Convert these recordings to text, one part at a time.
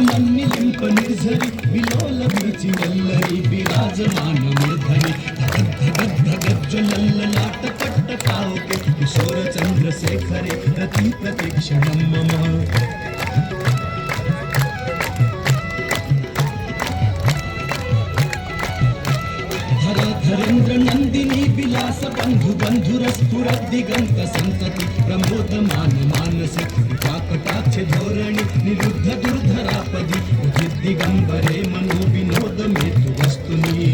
मन्निलिंप निर्झरी विलोल बीची वल्लरी विराजमान मूर्धनी धगत धगत ज्वलल्ल लाट पट्ट पावके किशोर चंद्रशेखरे प्रति प्रतीक्षणं मम धरेन्द्र नंदिनी विलास बंधु बंधुरस्फुर दिगंत संतति प्रमोदमान मानसे कटाक्ष धोरणी निरुद्ध दुर्धरापदी दिगंबरे मनो विनोद मेतु वस्तुनी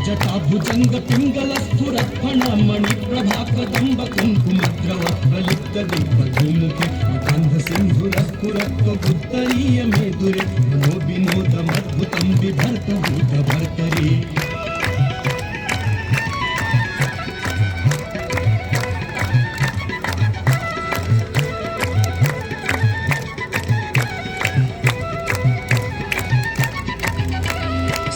जटाभुजंग पिंगल स्फुरत् फणमणि प्रभा कदंब कुंकुमद्रव प्रलिप्त दीपधूमुखी गंध सिंधुर स्फुरत्व उत्तरीय मेदुरे मनो विनोदमद्भुतं बिभर्त भूत भर्तरी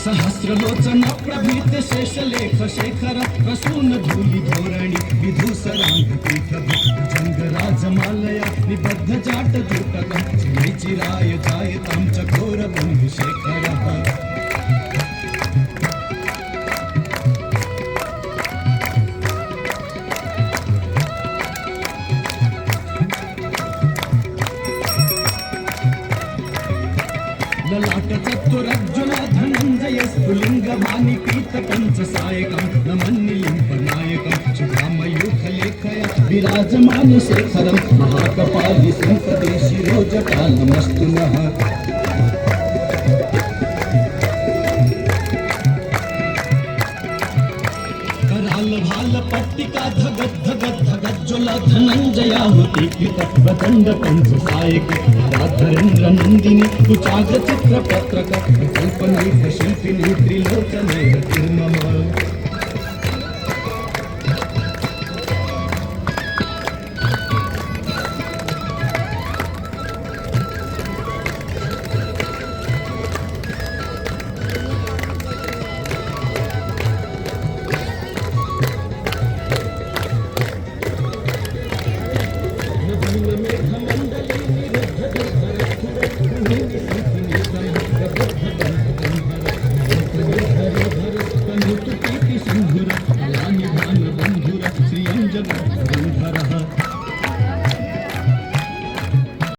सहस्रलोचन प्रभीत शेषलेख शेखर प्रसून धूलि धोरणी विधूसरांग पीठ भुजंग राजमालया निबद्ध जाट दुर्टकं चिराय जायतां चकोर बंधु शेखरः ललाट चतुरज्जुल धनंजय स्फुलिंग वाणी पीत पंच सायकं नमन्निलिंप नायकं शुभामयूख लेखया विराजमान शेखरं महाकपाली संपदे शिरोजटालमस्तु नः भाल पट्टिका धगत धगत धगत ज्वल धनंजया होती प्रचंड पंच सायक धरेन्द्र नंदिनी कुचाग चित्र पत्रक कल्पनैक शिल्पिनी त्रिलोचनैः निर्मम